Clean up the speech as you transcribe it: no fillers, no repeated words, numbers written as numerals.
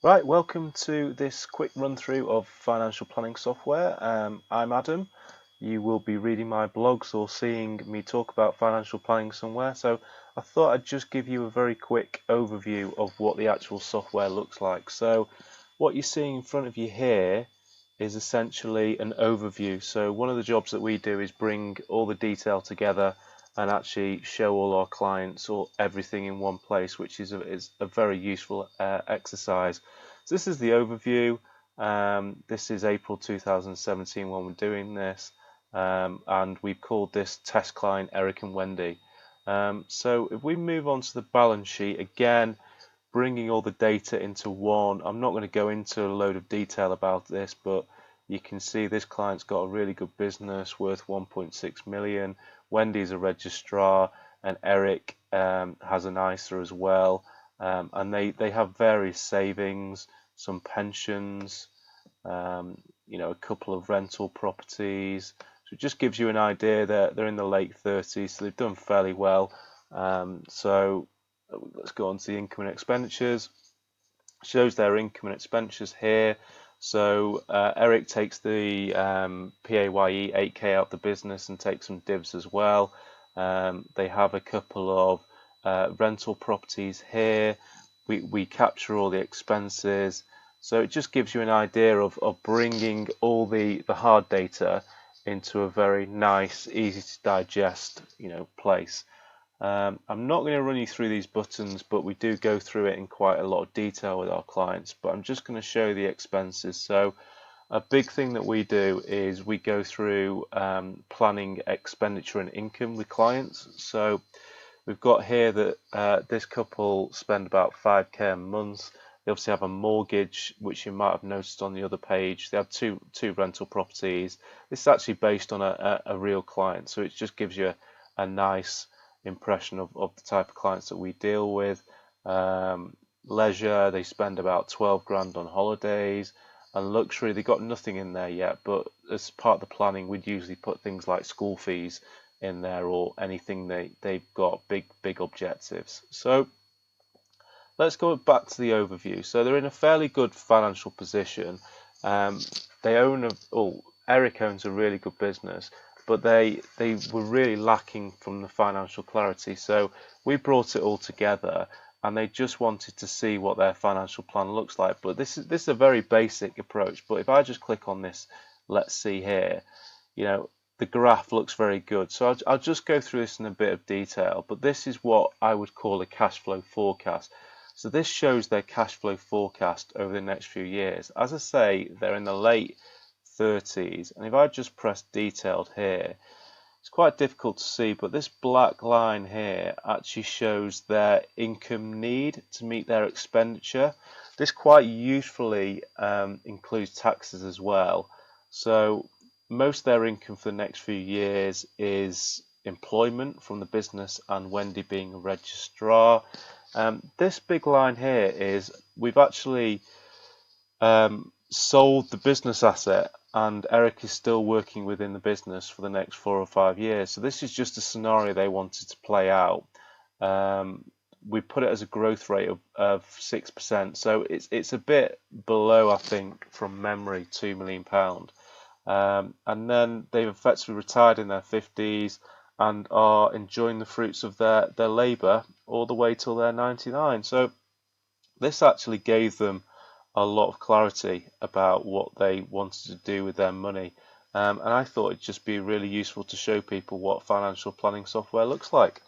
Right, welcome to this quick run through of financial planning software. I'm Adam. You will be reading my blogs or seeing me talk about financial planning somewhere. So I thought I'd just give you a very quick overview of what the actual software looks like. So what you're seeing in front of you here is essentially an overview. So one of the jobs that we do is bring all the detail together and actually show all our clients or everything in one place, which is a very useful exercise. So this is the overview. This is April 2017 when we're doing this, and we've called this Test Client Eric and Wendy. So if we move on to the balance sheet, again, bringing all the data into one. I'm not going to go into a load of detail about this, but you can see this client's got a really good business worth 1.6 million. Wendy's a registrar, and Eric has an ISA as well. And they have various savings, some pensions, a couple of rental properties. So it just gives you an idea that they're in the late 30s, so they've done fairly well. So let's go on to the income and expenditures. Shows their income and expenditures here. So Eric takes the PAYE 8k out the business and takes some divs as well. They have a couple of rental properties here. We capture all the expenses. So it just gives you an idea of bringing all the hard data into a very nice, easy to digest, place. I'm not going to run you through these buttons, but we do go through it in quite a lot of detail with our clients. But I'm just going to show the expenses. So a big thing that we do is we go through planning expenditure and income with clients. So we've got here that this couple spend about 5k a month. They obviously have a mortgage, which you might have noticed on the other page. They have two rental properties. This is actually based on a real client, so it just gives you a nice impression of the type of clients that we deal with. Leisure, they spend about 12 grand on holidays, and luxury, they got nothing in there yet, but as part of the planning, we'd usually put things like school fees in there or anything they've got big objectives. So let's go back to the overview. So they're in a fairly good financial position. Um, they own Eric owns a really good business, but they were really lacking from the financial clarity. So we brought it all together, and they just wanted to see what their financial plan looks like. But this is a very basic approach. But if I just click on this, let's see here, the graph looks very good. So I'll just go through this in a bit of detail. But this is what I would call a cash flow forecast. So this shows their cash flow forecast over the next few years. As I say, they're in the late 30s, and if I just press detailed here, it's quite difficult to see, but this black line here actually shows their income need to meet their expenditure. This quite usefully includes taxes as well. So most of their income for the next few years is employment from the business and Wendy being a registrar. This big line here is we've actually sold the business asset, and Eric is still working within the business for the next 4 or 5 years. So this is just a scenario they wanted to play out. We put it as a growth rate of 6%, so it's a bit below, I think, from memory, £2 million. And then they've effectively retired in their 50s and are enjoying the fruits of their labour all the way till they're 99. So this actually gave them a lot of clarity about what they wanted to do with their money. And I thought it'd just be really useful to show people what financial planning software looks like.